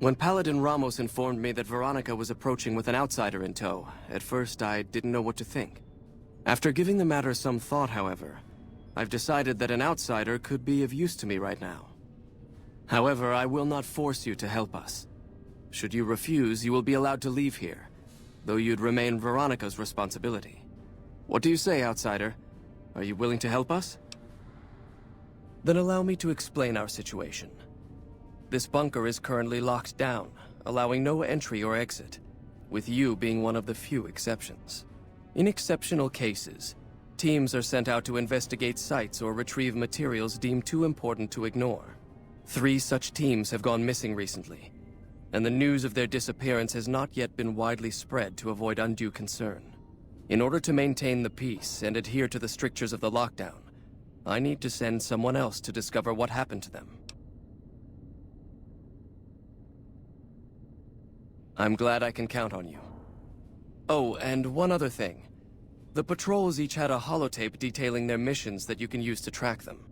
When Paladin Ramos informed me that Veronica was approaching with an outsider in tow, at first I didn't know what to think. After giving the matter some thought, however, I've decided that an outsider could be of use to me right now. However, I will not force you to help us. Should you refuse, you will be allowed to leave here, though you'd remain Veronica's responsibility. What do you say, outsider? Are you willing to help us? Then allow me to explain our situation. This bunker is currently locked down, allowing no entry or exit, with you being one of the few exceptions. In exceptional cases, teams are sent out to investigate sites or retrieve materials deemed too important to ignore. 3 such teams have gone missing recently, and the news of their disappearance has not yet been widely spread to avoid undue concern. In order to maintain the peace and adhere to the strictures of the lockdown, I need to send someone else to discover what happened to them. I'm glad I can count on you. Oh, and one other thing. The patrols each had a holotape detailing their missions that you can use to track them.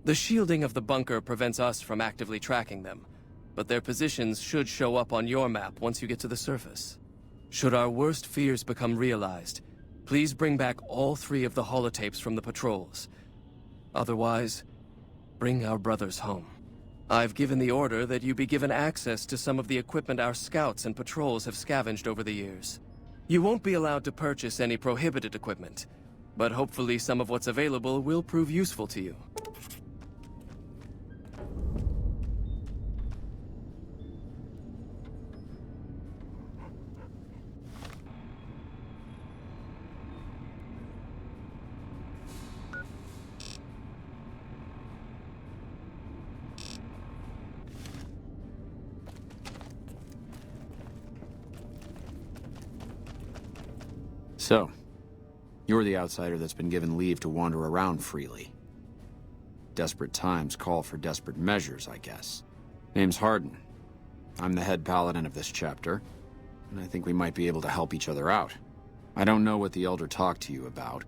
The shielding of the bunker prevents us from actively tracking them, but their positions should show up on your map once you get to the surface. Should our worst fears become realized, please bring back all 3 of the holotapes from the patrols. Otherwise, bring our brothers home. I've given the order that you be given access to some of the equipment our scouts and patrols have scavenged over the years. You won't be allowed to purchase any prohibited equipment, but hopefully some of what's available will prove useful to you. So, you're the outsider that's been given leave to wander around freely. Desperate times call for desperate measures, I guess. Name's Hardin. I'm the head paladin of this chapter, and I think we might be able to help each other out. I don't know what the Elder talked to you about,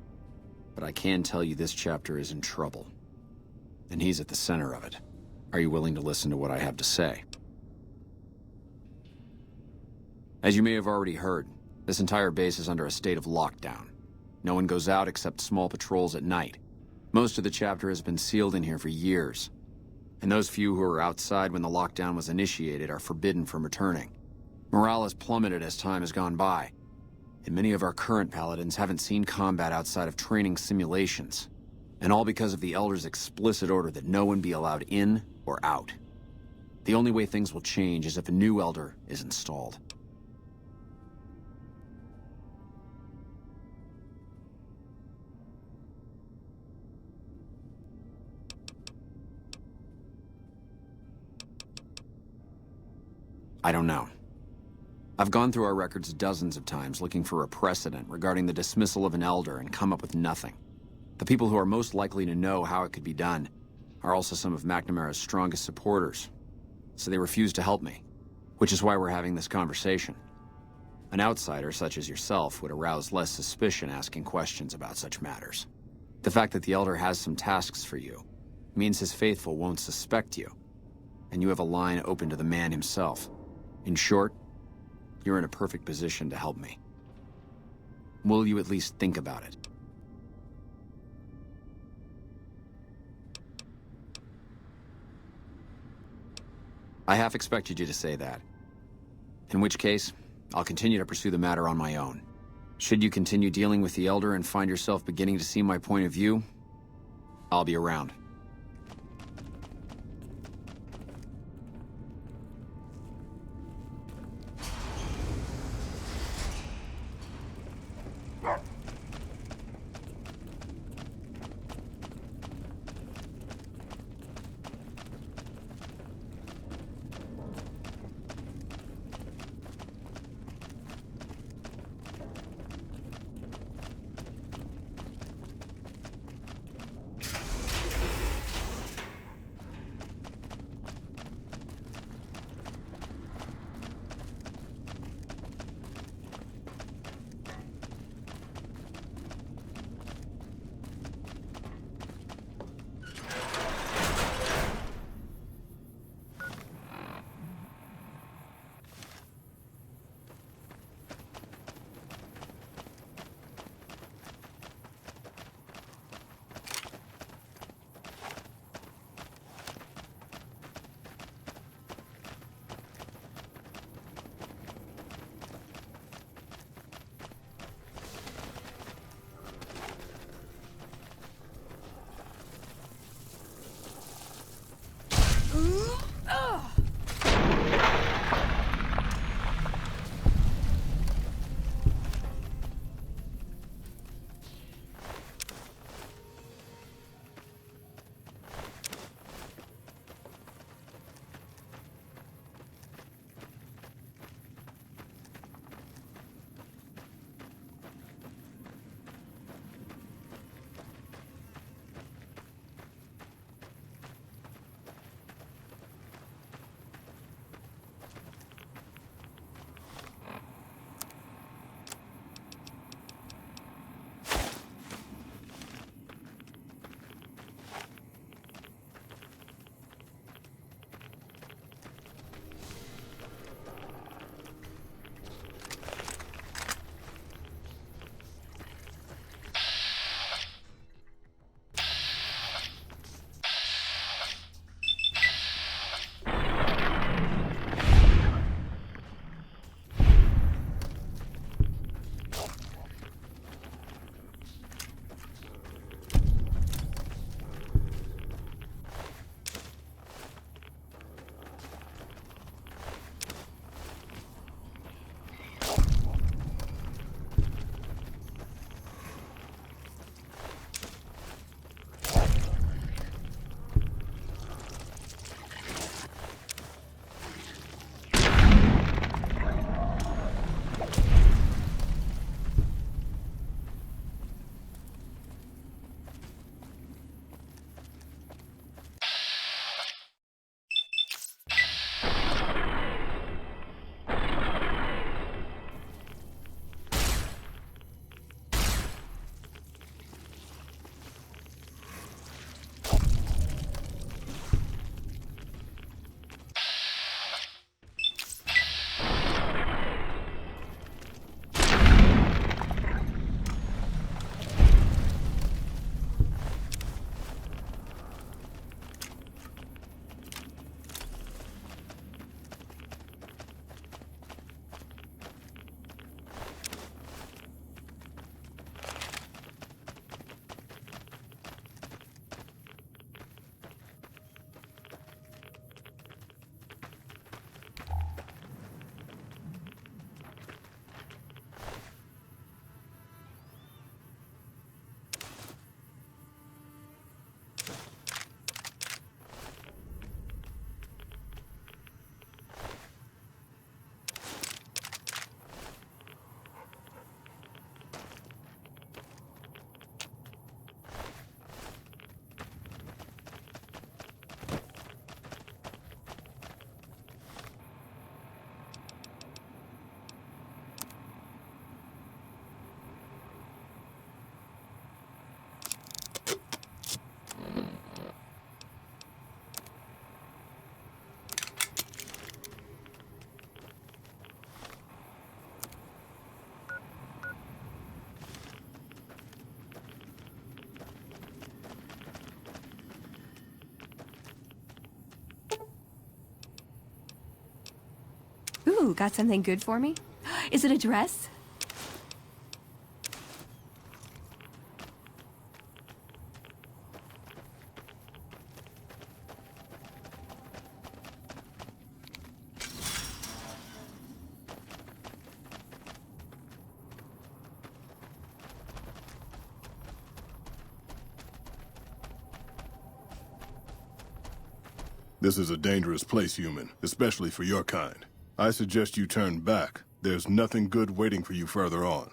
but I can tell you this chapter is in trouble. And he's at the center of it. Are you willing to listen to what I have to say? As you may have already heard, this entire base is under a state of lockdown. No one goes out except small patrols at night. Most of the chapter has been sealed in here for years, and those few who were outside when the lockdown was initiated are forbidden from returning. Morale has plummeted as time has gone by, and many of our current paladins haven't seen combat outside of training simulations, and all because of the Elder's explicit order that no one be allowed in or out. The only way things will change is if a new Elder is installed. I don't know. I've gone through our records dozens of times looking for a precedent regarding the dismissal of an Elder and come up with nothing. The people who are most likely to know how it could be done are also some of McNamara's strongest supporters, so they refuse to help me, which is why we're having this conversation. An outsider such as yourself would arouse less suspicion asking questions about such matters. The fact that the Elder has some tasks for you means his faithful won't suspect you, and you have a line open to the man himself. In short, you're in a perfect position to help me. Will you at least think about it? I half expected you to say that. In which case, I'll continue to pursue the matter on my own. Should you continue dealing with the Elder and find yourself beginning to see my point of view, I'll be around. Ooh, got something good for me? Is it a dress? This is a dangerous place, human, especially for your kind. I suggest you turn back. There's nothing good waiting for you further on.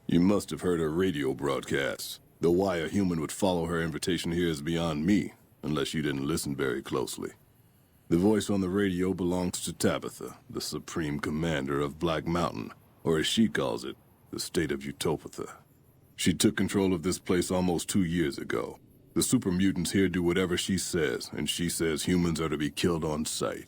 You must have heard her radio broadcasts. Though why a human would follow her invitation here is beyond me, unless you didn't listen very closely. The voice on the radio belongs to Tabitha, the supreme commander of Black Mountain, or as she calls it, the state of Utopatha. She took control of this place almost 2 years ago. The super mutants here do whatever she says, and she says humans are to be killed on sight.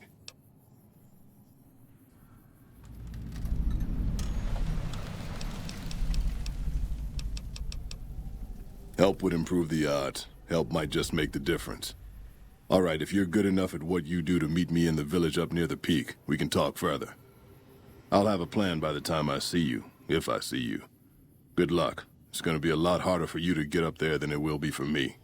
Help would improve the odds. Help might just make the difference. All right, if you're good enough at what you do to meet me in the village up near the peak, we can talk further. I'll have a plan by the time I see you, if I see you. Good luck. It's going to be a lot harder for you to get up there than it will be for me.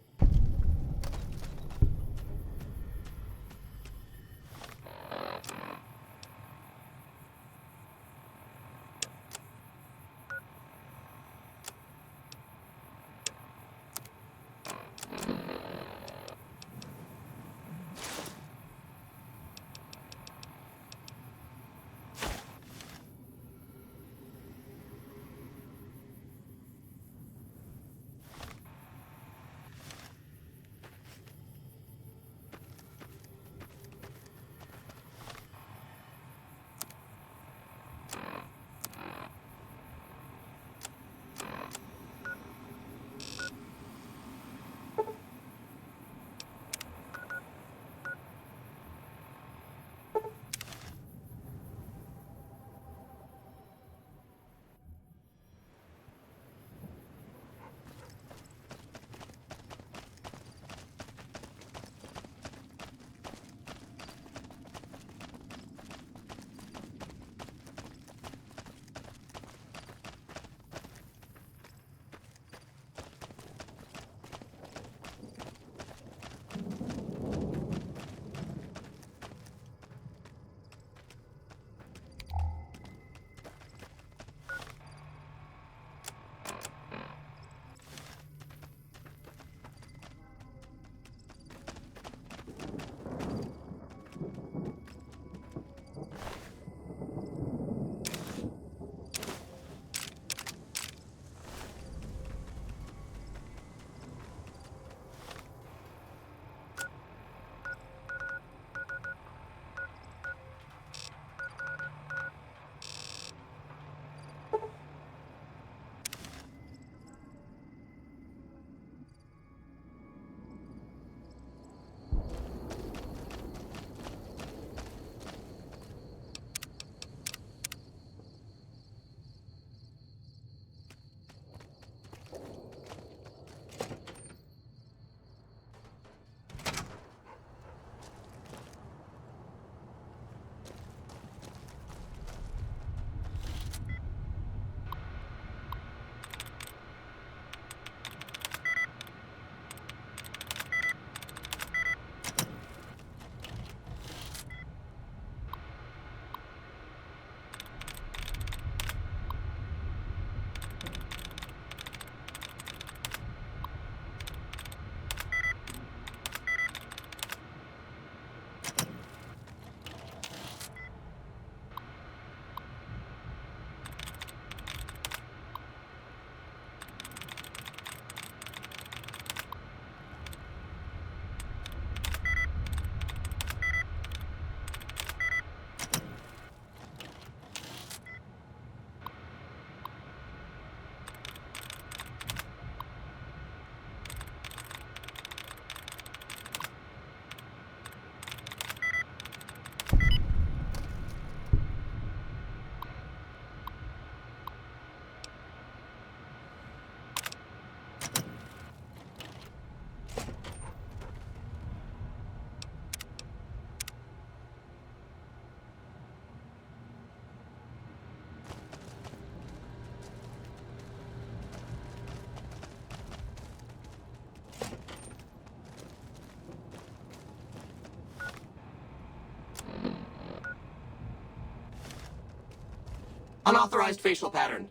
Unauthorized facial pattern.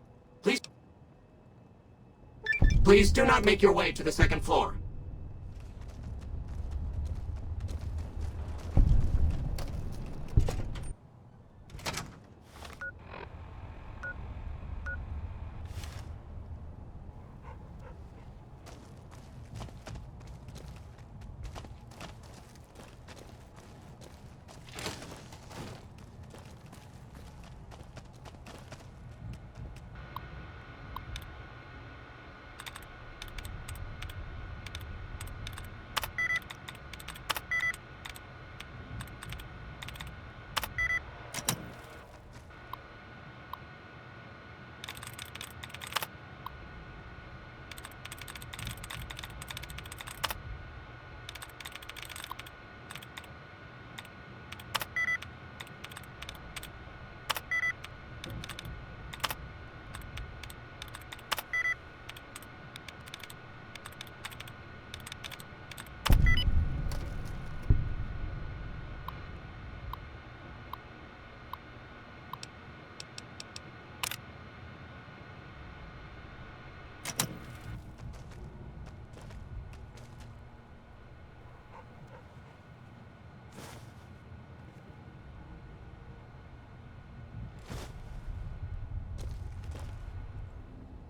Please do not make your way to the second floor.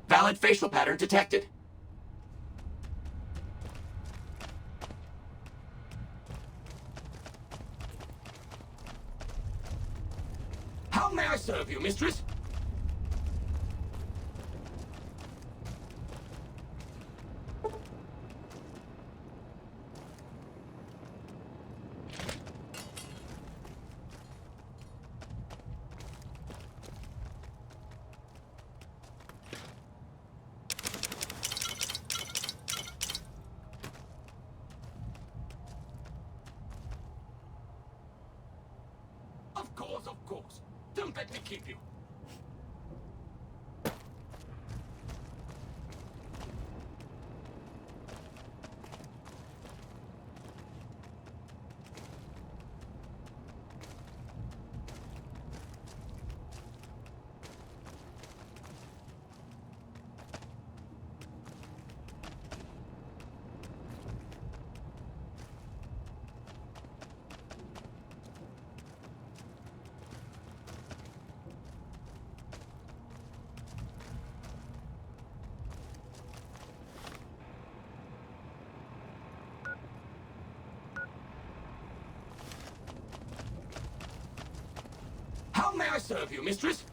Valid facial pattern detected. How may I serve you, mistress? Of course. Don't let me keep you. How may I serve you, mistress?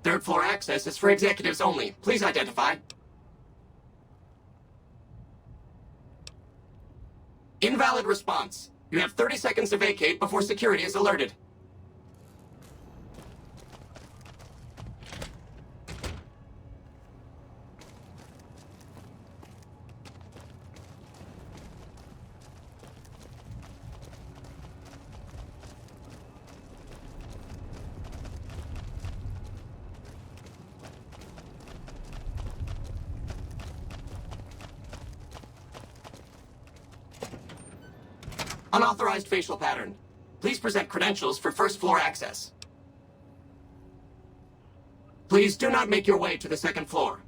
Third floor access is for executives only. Please identify. Invalid response. You have 30 seconds to vacate before security is alerted. Unauthorized facial pattern. Please present credentials for first floor access. Please do not make your way to the second floor.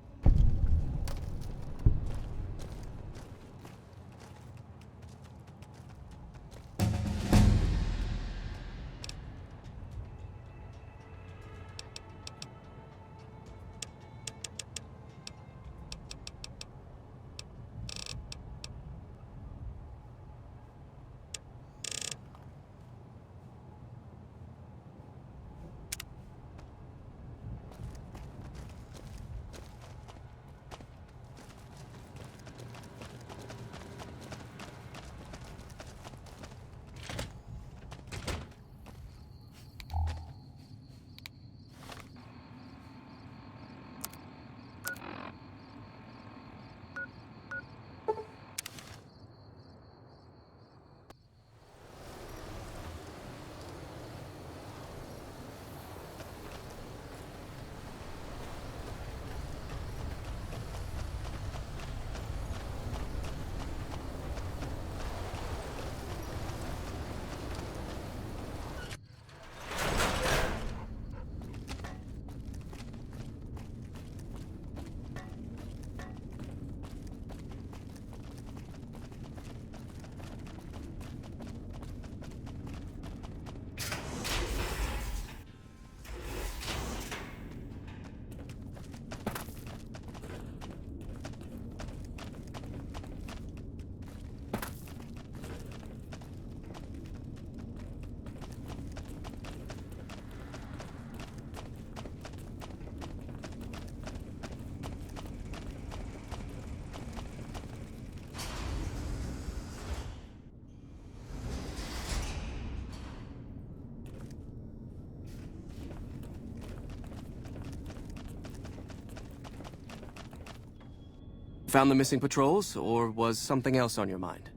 Found the missing patrols, or was something else on your mind?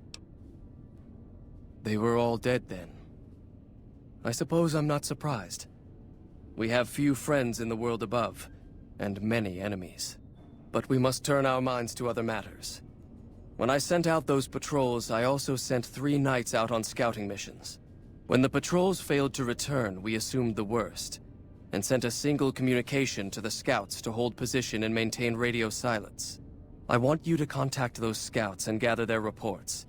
They were all dead then. I suppose I'm not surprised. We have few friends in the world above, and many enemies. But we must turn our minds to other matters. When I sent out those patrols, I also sent 3 knights out on scouting missions. When the patrols failed to return, we assumed the worst, and sent a single communication to the scouts to hold position and maintain radio silence. I want you to contact those scouts and gather their reports.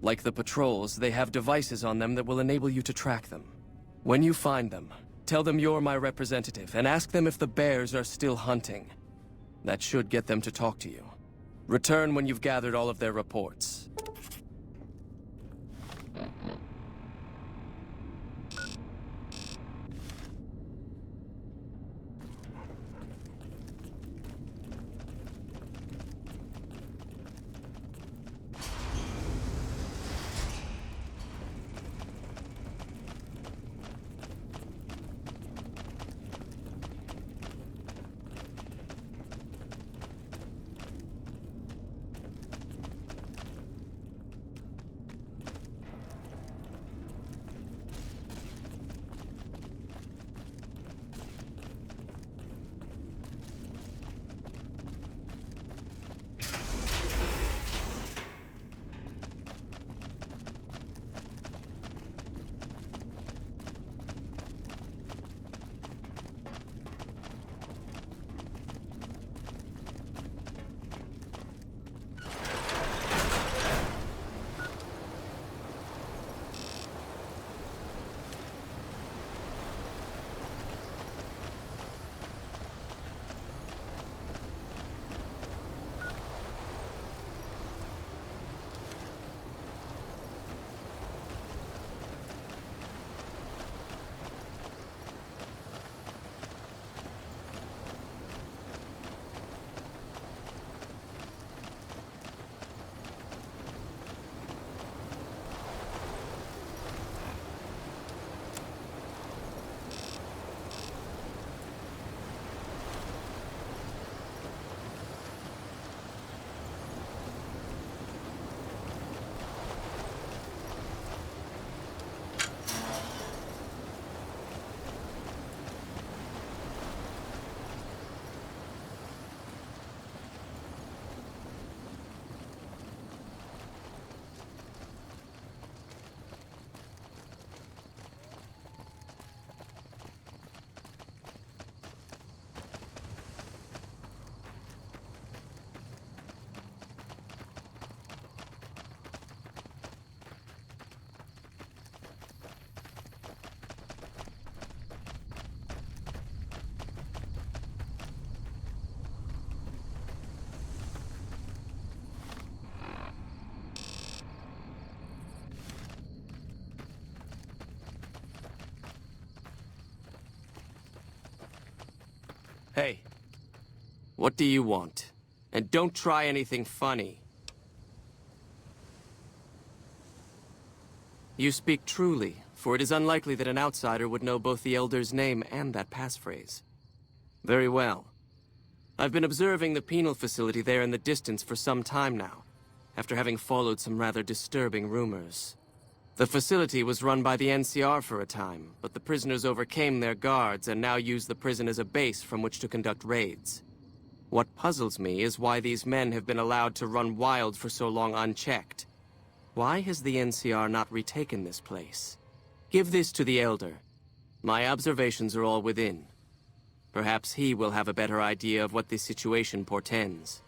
Like the patrols, they have devices on them that will enable you to track them. When you find them, tell them you're my representative, and ask them if the bears are still hunting. That should get them to talk to you. Return when you've gathered all of their reports. Hey, what do you want? And don't try anything funny. You speak truly, for it is unlikely that an outsider would know both the Elder's name and that passphrase. Very well. I've been observing the penal facility there in the distance for some time now, after having followed some rather disturbing rumors. The facility was run by the NCR for a time, but the prisoners overcame their guards and now use the prison as a base from which to conduct raids. What puzzles me is why these men have been allowed to run wild for so long unchecked. Why has the NCR not retaken this place? Give this to the Elder. My observations are all within. Perhaps he will have a better idea of what this situation portends.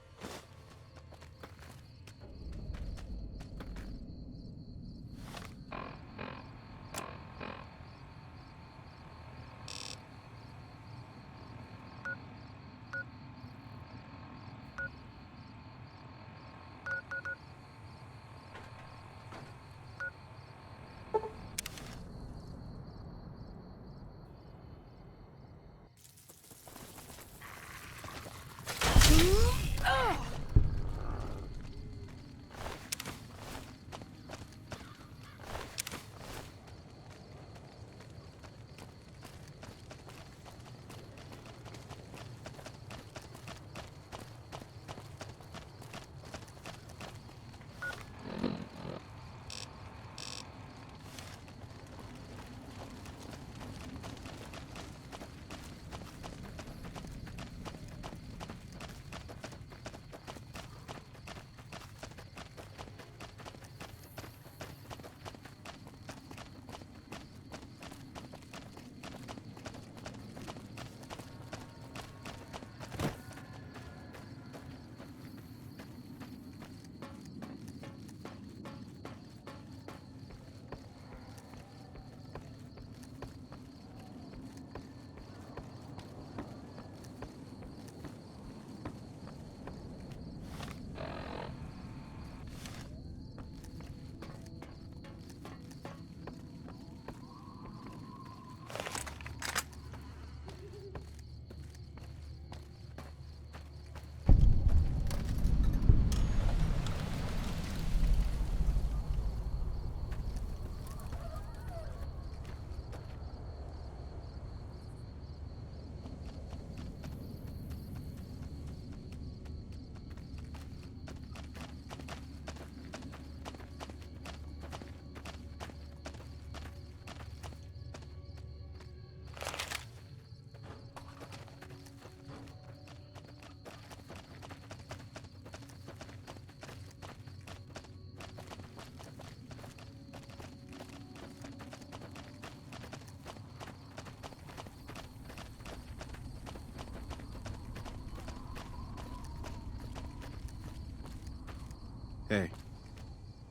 Hey,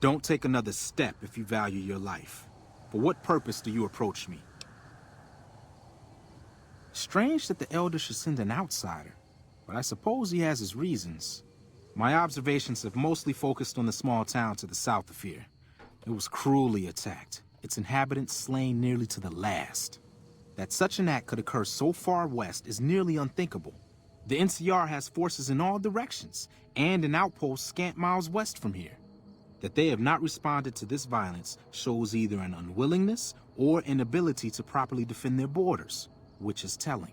don't take another step if you value your life. For what purpose do you approach me? Strange that the Elder should send an outsider, but I suppose he has his reasons. My observations have mostly focused on the small town to the south of here. It was cruelly attacked, its inhabitants slain nearly to the last. That such an act could occur so far west is nearly unthinkable. The NCR has forces in all directions, and an outpost scant miles west from here. That they have not responded to this violence shows either an unwillingness or inability to properly defend their borders, which is telling.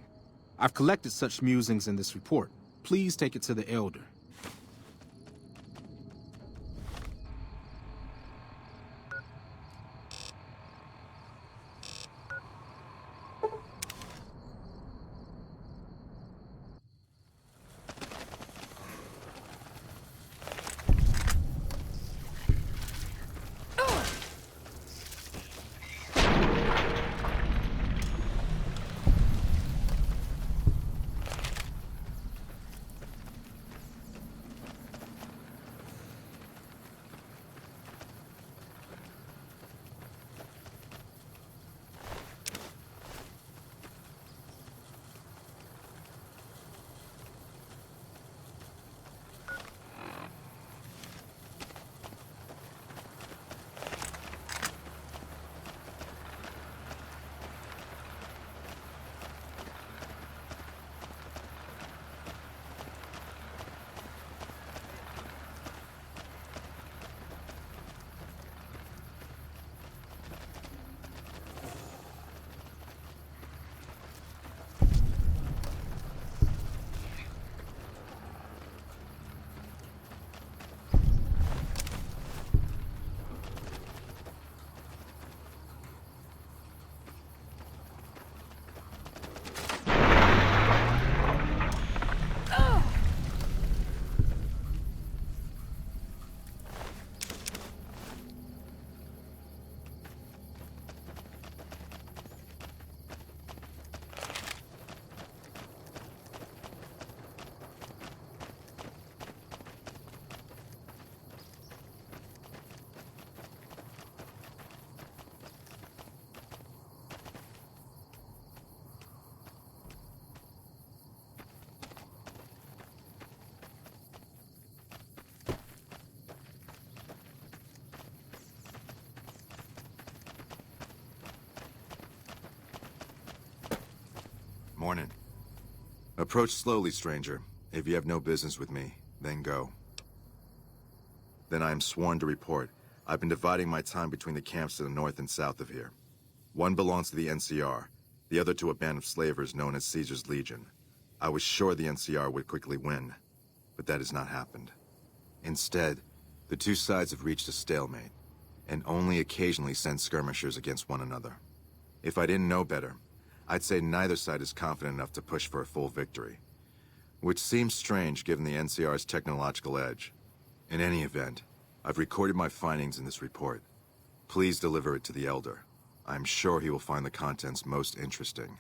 I've collected such musings in this report. Please take it to the Elder. Morning. Approach slowly, stranger. If you have no business with me, then go. Then I am sworn to report. I've been dividing my time between the camps to the north and south of here. One belongs to the NCR, the other to a band of slavers known as Caesar's Legion. I was sure the NCR would quickly win, but that has not happened. Instead, the two sides have reached a stalemate, and only occasionally send skirmishers against one another. If I didn't know better, I'd say neither side is confident enough to push for a full victory. Which seems strange given the NCR's technological edge. In any event, I've recorded my findings in this report. Please deliver it to the Elder. I'm sure he will find the contents most interesting.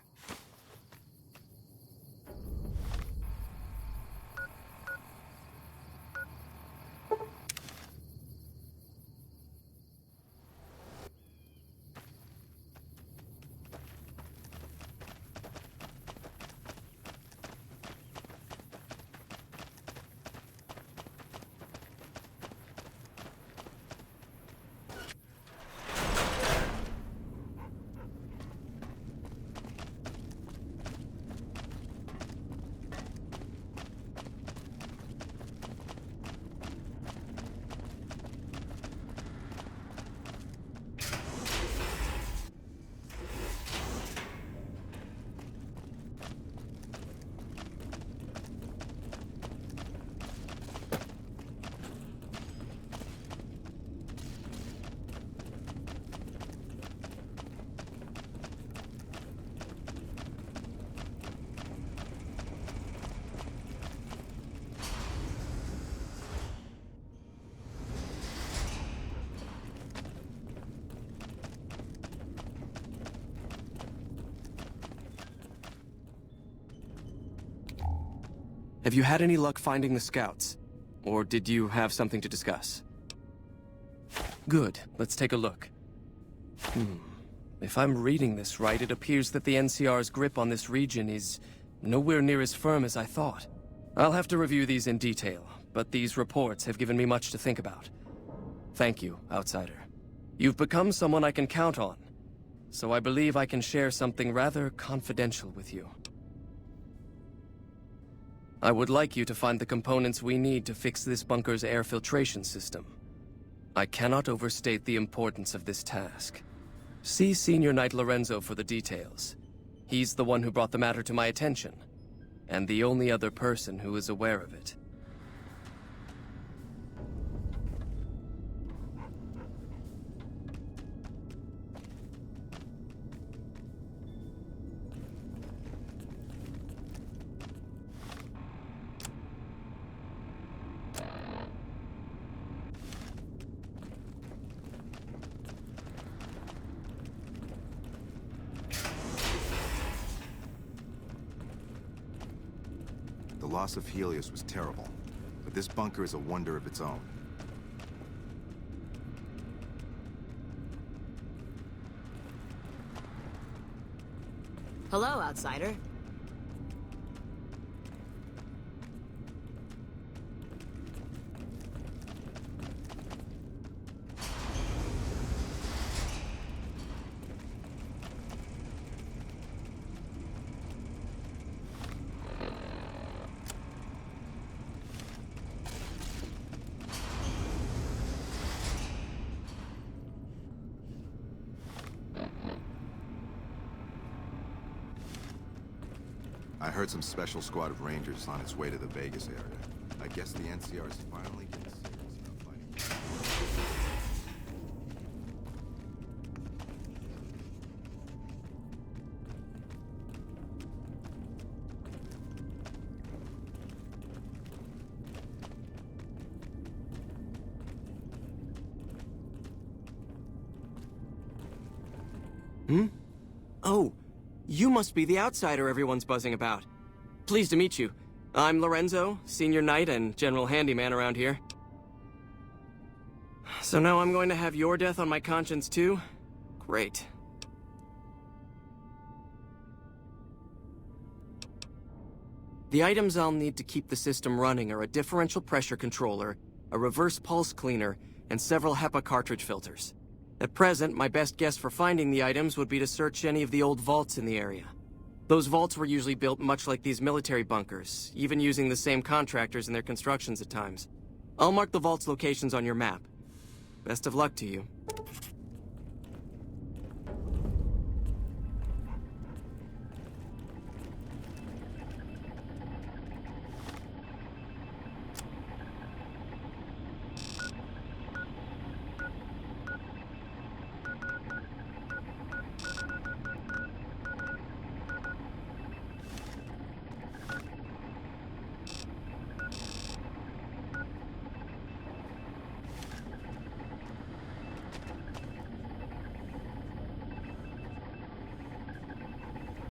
Have you had any luck finding the scouts? Or did you have something to discuss? Good. Let's take a look. If I'm reading this right, it appears that the NCR's grip on this region is nowhere near as firm as I thought. I'll have to review these in detail, but these reports have given me much to think about. Thank you, Outsider. You've become someone I can count on, so I believe I can share something rather confidential with you. I would like you to find the components we need to fix this bunker's air filtration system. I cannot overstate the importance of this task. See Senior Knight Lorenzo for the details. He's the one who brought the matter to my attention, and the only other person who is aware of it. The loss of Helios was terrible, but this bunker is a wonder of its own. Hello, Outsider. I heard some special squad of Rangers on its way to the Vegas area. I guess the NCR is finally getting serious about fighting. Oh, you must be the Outsider everyone's buzzing about. Pleased to meet you. I'm Lorenzo, Senior Knight and General Handyman around here. So now I'm going to have your death on my conscience too? Great. The items I'll need to keep the system running are a differential pressure controller, a reverse pulse cleaner, and several HEPA cartridge filters. At present, my best guess for finding the items would be to search any of the old vaults in the area. Those vaults were usually built much like these military bunkers, even using the same contractors in their constructions at times. I'll mark the vault's locations on your map. Best of luck to you.